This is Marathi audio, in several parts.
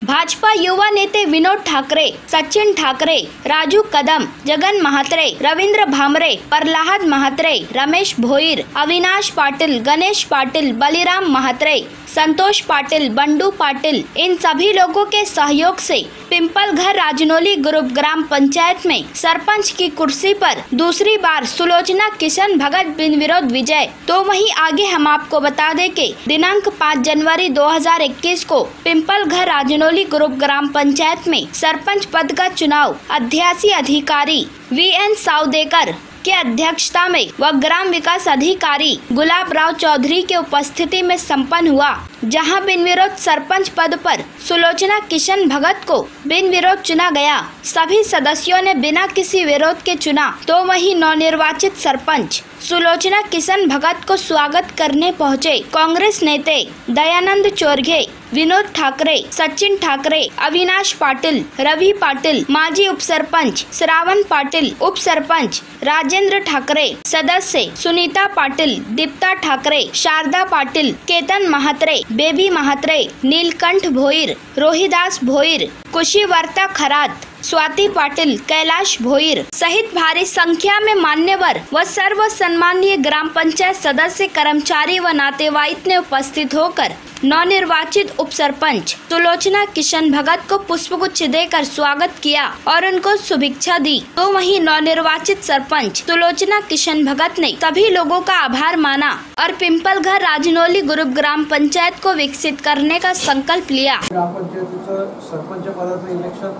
भाजपा युवा नेते विनोद ठाकरे, सचिन ठाकरे, राजू कदम, जगन महात्रे, रवींद्र भामरे, प्रल्हाद महात्रे, रमेश भोईर, अविनाश पाटिल, गणेश पाटिल, बलिराम महात्रे, संतोष पाटिल, बंडू पाटिल, इन सभी लोगों के सहयोग से पिंपलघर राजनौली ग्रुप ग्राम पंचायत में सरपंच की कुर्सी पर दूसरी बार सुलोचना किशन भगत बिन विरोध विजय। तो वहीं आगे हम आपको बता दें कि दिनांक 5 जनवरी 2021 को पिंपलघर राजनौली ग्रुप ग्राम पंचायत में सरपंच पद का चुनाव अध्यासी अधिकारी VN सावदेकर के अध्यक्षता में व ग्राम विकास अधिकारी गुलाब राव चौधरी के उपस्थिति में संपन्न हुआ, जहां बिन विरोध सरपंच पद पर सुलोचना किशन भगत को बिन विरोध चुना गया। सभी सदस्यों ने बिना किसी विरोध के चुना। तो वहीं नवनिर्वाचित सरपंच सुलोचना किशन भगत को स्वागत करने पहुंचे कांग्रेस नेता दयानंद चोरघे, विनोद ठाकरे, सचिन ठाकरे, अविनाश पाटिल, रवि पाटिल, माजी उपसरपंच श्रावण पाटिल, उप सरपंच राजेंद्र ठाकरे, सदस्य सुनीता पाटिल, दीप्ता ठाकरे, शारदा पाटिल, केतन महात्रे, बेबी महात्रे, नीलकंठ भोईर, रोहिदास भोईर, कुशीवर्ता खरात, स्वाति पाटिल, कैलाश भोईर सहित भारी संख्या में मान्यवर व सर्व सम्मानीय ग्राम पंचायत सदस्य, कर्मचारी व नातेवाईक ने उपस्थित होकर नवनिर्वाचित उप सरपंच सुलोचना किशन भगत को पुष्पगुच्छ देकर स्वागत किया और उनको शुभेच्छा दी। तो वहीं नवनिर्वाचित सरपंच सुलोचना किशन भगत ने सभी लोगों का आभार माना और पिंपलघर राजनौली ग्रुप ग्राम पंचायत को विकसित करने का संकल्प लिया। ग्राम पंचायतीचं सरपंच पदाचं इलेक्शन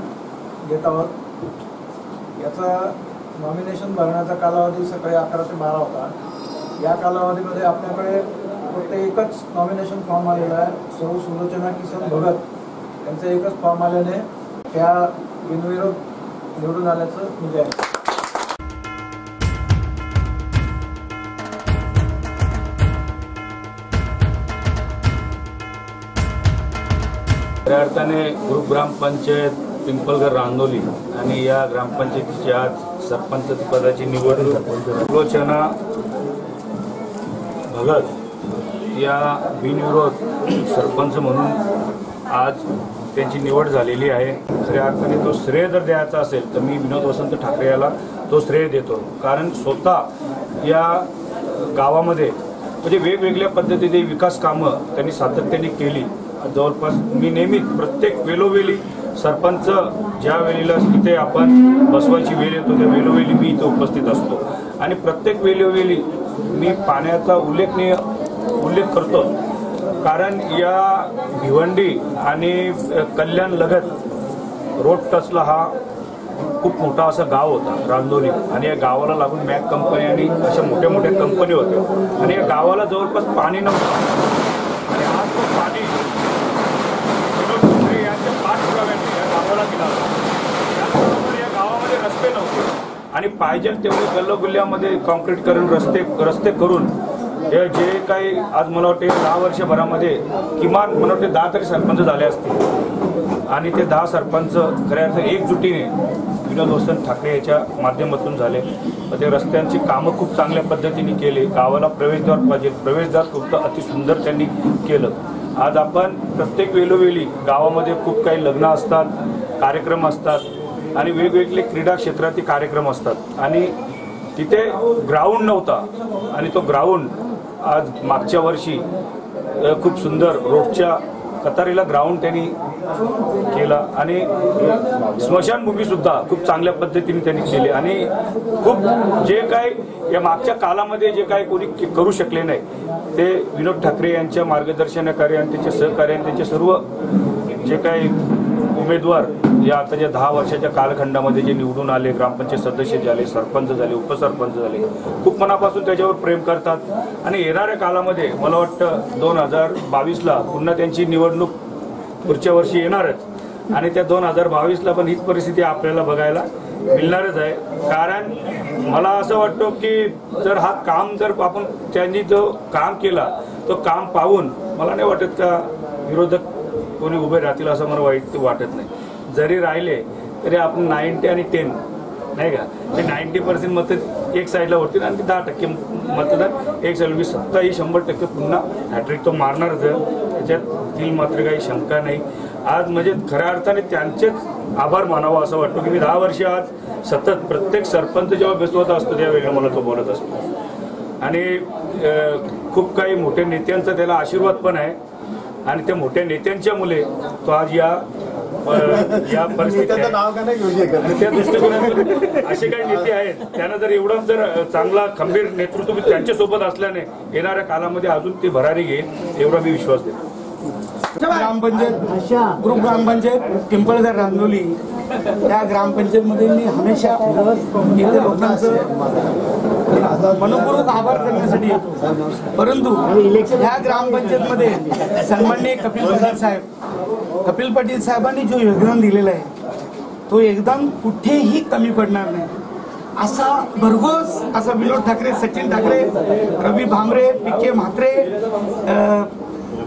घेत आहोत। याचा नॉमिनेशन भरण्याचा कालावधी सकाळी 11 ते 12 होता। या कालावधीमध्ये आपल्याकडे फक्त एकच नॉमिनेशन फॉर्म आलेला आहे। सौ सुलोचना किशन भगत यांचा एकच फॉर्म आल्याने त्या बिनविरोध निवडून आल्याचं म्हणजे आहे। खऱ्या अर्थाने ग्रुप ग्रामपंचायत पिंपलघर रांदोली आणि या ग्रामपंचायतीची आज सरपंच पदाची निवडणूक सुलोचना भगत या बिनविरोध सरपंच म्हणून आज त्यांची निवड झालेली आहे। खऱ्या अर्थाने तो श्रेय जर द्यायचा असेल तर मी विनोद वसंत ठाकरे याला तो श्रेय देतो, कारण स्वतः या गावामध्ये म्हणजे वेगवेगळ्या पद्धतीने विकास कामं त्यांनी सातत्याने केली। जवळपास मी नेहमी प्रत्येक वेळोवेळी सरपंच ज्या वेळेला इथे आपण बसवायची वेळ येतो त्या वेळोवेळी मी इथे उपस्थित असतो आणि प्रत्येक वेळोवेळी मी पाण्याचा उल्लेख करतो, कारण या भिवंडी आणि कल्याण लगत रोड टचला हा खूप मोठा असा गाव होता रांदोली आणि या गावाला लागून मॅक कंपनी आणि अशा मोठ्या मोठ्या कंपनी होत्या आणि या गावाला जवळपास पाणी नव्हतं आणि आज तो पाणी यांच्या पाठपुराव्याने या गावाला दिला। त्याचबरोबर या गावामध्ये रस्ते नव्हते आणि पाहिजे तेवढे गल्लोगुल्ल्यामध्ये कॉन्क्रीट करून रस्ते करून हे जे काही आज मला वाटते 10 वर्षभरामध्ये किमान मला वाटते 10 तरी सरपंच झाले असतील आणि ते 10 सरपंच खऱ्या अर्थाने एकजुटीने विनोद वसंत ठाकरे याच्या माध्यमातून झाले। ते रस्त्यांची कामं खूप चांगल्या पद्धतीने केले। गावाला प्रवेशद्वार पाहिजे, प्रवेशद्वार खूप अतिसुंदर त्यांनी केलं। आज आपण प्रत्येक वेळोवेळी गावामध्ये खूप काही लग्न असतात, कार्यक्रम असतात आणि वेगवेगळे क्रीडा क्षेत्रातील कार्यक्रम असतात आणि तिथे ग्राउंड नव्हता आणि तो ग्राउंड आज मागच्या वर्षी खूप सुंदर रोडच्या कतारीला ग्राउंड त्यांनी केला आणि स्मशानभूमी सुद्धा खूप चांगल्या पद्धतीने त्यांनी केली आणि खूप जे काही या मागच्या कालामध्ये जे काही कोणी करू शकले नाही ते विनोद ठाकरे यांच्या मार्गदर्शनाखाली आणि त्यांच्या सहकार्याने त्यांचे सर्व जे काही उमेदवार या आताच्या 10 वर्षाच्या कालखंडामध्ये जे निवडून आले, ग्रामपंचायत सदस्य झाले, सरपंच झाले, उपसरपंच झाले, खूप मनापासून त्याच्यावर प्रेम करतात आणि येणाऱ्या कालामध्ये मला वाटतं 2022ला पुन्हा त्यांची निवडणूक पुढच्या वर्षी येणारच आणि त्या 2022ला पण हीच परिस्थिती आपल्याला बघायला मिळणारच आहे। कारण मला असं वाटतं की जर हा काम जर आपण त्यांनी जो काम केला तो काम पाहून मला नाही वाटत का विरोधक कोणी उभे राहतील असं मला वाटत नाही। जरी राहिले तरी आपण 90 आणि 10 नाही का ते 90% मत एक साईडला होतील आणि 10% मतदार एक साईड 27 100% पुन्हा हॅट्रिक तो मारणारच आहे, त्याच्यात मात्र काही शंका नाही। आज म्हणजे खऱ्या अर्थाने त्यांचेच आभार मानावं असं वाटतं की मी 10 वर्ष आज सतत प्रत्येक सरपंच जेव्हा बेसवत असतो त्यावेळेला मला तो बोलत असतो आणि खूप काही मोठ्या नेत्यांचा त्याला आशीर्वाद पण आहे आणि त्या मोठ्या नेत्यांच्या मुले तो आज या परिस्थितीत त्या दृष्टिकोनातून असे काही नेते आहेत त्यांना जर एवढं जर चांगला खंबीर नेतृत्व त्यांच्यासोबत असल्याने येणाऱ्या कालामध्ये अजून ते भरारी घेईल एवढा मी विश्वास देतो. ग्रामपंचायत ग्रुप ग्रामपंचायत पिंपळघर रांजोली त्या ग्रामपंचायतमध्ये मी हमेशा इथे लोकांचं मनपूर्वक आभार करण्यासाठी येतो. परंतु ह्या ग्रामपंचायतमध्ये सन्माननीय कपिल पाटील साहेबांनी जो योगदान दिलेलं आहे तो योगदान कुठेही कमी पडणार नाही. असा भरघोस असा विनोद ठाकरे, सचिन ठाकरे, रवी भामरे, पी.के. म्हात्रे,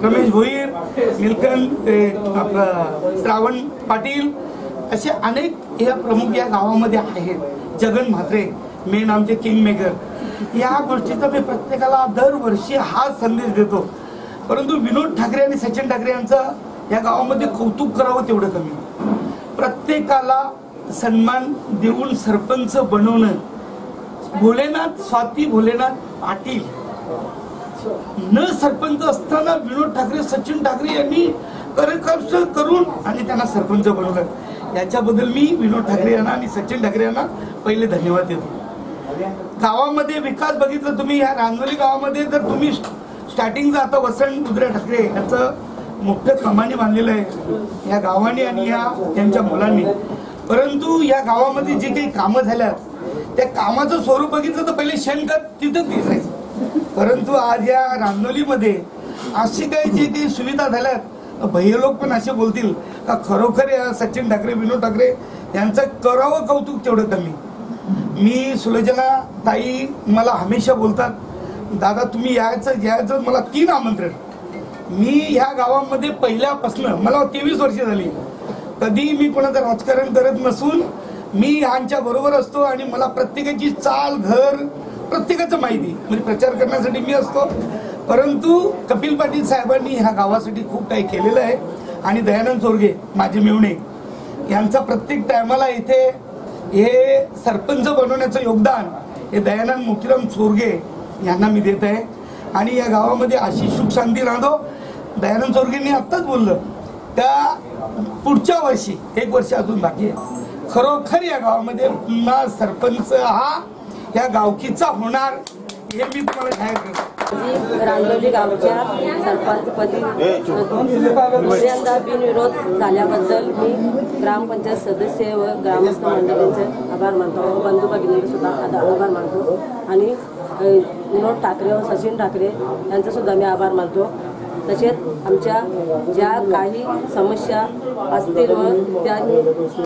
रमेश भोईर, नीलकंठ श्रावण पाटील असे अनेक या प्रमुख या गावामध्ये आहेत. जगन म्हात्रे मेन आमचे किंग मेकर. या गोष्टीचा मी प्रत्येकाला दरवर्षी हा संदेश देतो. परंतु विनोद ठाकरे आणि सचिन ठाकरे यांचं या गावामध्ये कौतुक करावं तेवढं कमी. प्रत्येकाला सन्मान देऊन सरपंच बनवणं. भोलेनाथ स्वाती भोलेनाथ पाटील न सरपंच असताना विनोद ठाकरे, सचिन ठाकरे यांनी करकष्ट करून आणि त्यांना सरपंच बनवलं. याच्याबद्दल मी विनोद ठाकरे यांना आणि सचिन ठाकरे यांना पहिले धन्यवाद देतो. गावामध्ये विकास बघितलं तुम्ही, या रांजोली गावामध्ये जर तुम्ही स्टार्टिंगचा आता वसंत उदरे ठाकरे यांचं मोठं कमानी बांधलेलं आहे या गावाने आणि यांच्या मुलांनी. परंतु या गावामध्ये जे काही कामं झाल्यात त्या कामाचं स्वरूप बघितलं तर पहिले शेणखत तिथंच दिसायचं. परंतु आज या रांजोलीमध्ये अशी काही जे काही सुविधा झाल्यात भैया लोक पण असे बोलतील का खरोखर या सचिन ठाकरे, विनोद ठाकरे यांचं करावं कौतुक तेवढं कमी. मी सुलोचना ताई मला हमेशा बोलतात, दादा तुम्ही यायचं मला 3 आमंत्रण. मी ह्या गावामध्ये पहिल्यापासून मला 23 वर्ष झाली, कधी मी कोणाचं राजकारण करत नसून मी ह्यांच्या बरोबर असतो आणि मला प्रत्येकाची चाल, घर प्रत्येकाचं माहिती म्हणजे प्रचार करण्यासाठी मी असतो. परंतु कपिल पाटील साहेबांनी ह्या गावासाठी खूप काही केलेलं आहे आणि दयानंद चोरगे माझे मेवणे यांचा प्रत्येक टायमाला इथे हे सरपंच बनवण्याचं योगदान हे दयानंद मोतीराम चोरगे यांना मी देत आहे. आणि या गावामध्ये अशी सुख शांती राहतो. दयानंद चोरगेंनी आत्ताच बोललं त्या पुढच्या वर्षी 1 वर्ष अजून बाकी आहे. खरोखर या गावामध्ये पुन्हा सरपंच हा या गावकीचा होणार हे मी तुम्हाला जाहीर करतो. रांजोली गावच्या सरपंचपदी दुसऱ्यांदा बिनविरोध झाल्याबद्दल मी ग्रामपंचायत सदस्य व ग्रामस्थ मंडळींचे आभार मानतो. बंधू भगिनींचे सुद्धा आभार मानतो आणि विनोद ठाकरे व सचिन ठाकरे यांचा सुद्धा मी आभार मानतो. तसेच आमच्या ज्या काही समस्या असतील व त्या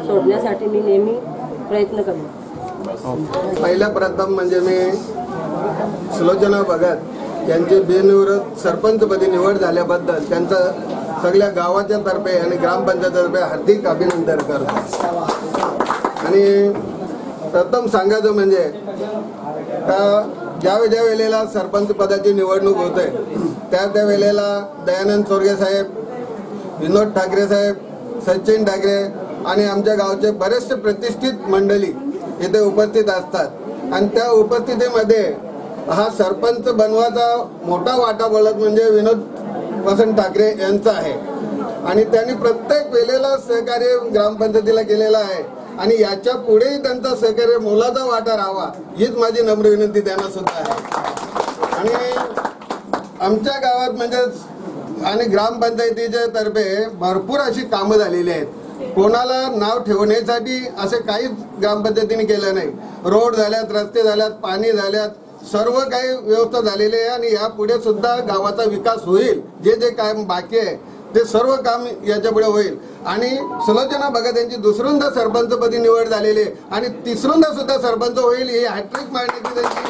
सोडण्यासाठी मी नेहमी प्रयत्न करतो. पहिल्या प्रथम म्हणजे मी सुलोचना भगत यांची बिनविरोध सरपंचपदी निवड झाल्याबद्दल त्यांचं सगळ्या गावाच्या तर्फे आणि ग्रामपंचायतीतर्फे हार्दिक अभिनंदन करतो. आणि प्रथम सांगायचं म्हणजे ज्या वेळेला सरपंच पदाची निवडणूक होते त्या वेळेला दयानंद चोरगे साहेब, विनोद ठाकरे साहेब, सचिन ठाकरे आणि आमच्या गावचे बरेचसे प्रतिष्ठित मंडळी इथे उपस्थित असतात आणि त्या उपस्थितीमध्ये हा सरपंच बनवायचा मोठा वाटा बोलत म्हणजे विनोद वसंत ठाकरे यांचा आहे. आणि त्यांनी प्रत्येक वेळेला सहकार्य ग्रामपंचायतीला केलेलं आहे आणि याच्या पुढेही त्यांचा सहकार्य मोलाचा वाटा राहावा हीच माझी नम्र विनंती त्यांना सुद्धा आहे. आणि आमच्या गावात म्हणजे आणि ग्रामपंचायतीच्या तर्फे भरपूर अशी कामं झालेली आहेत. कोणाला नाव ठेवण्यासाठी असे काहीच ग्रामपंचायतीने केलं नाही. रोड झाल्यात, रस्ते झाल्यात, पाणी झाल्यात, सर्व काही व्यवस्था झालेली आहे आणि यापुढे सुद्धा गावाचा विकास होईल. जे जे काम बाकी आहे ते सर्व काम याच्यापुढे होईल. आणि सुलोचना भगत यांची दुसऱ्यांदा सरपंचपदी निवड झालेली आहे आणि तिसऱ्यांदा सुद्धा सरपंच होईल ही हॅट्रिक मारण्याची त्यांची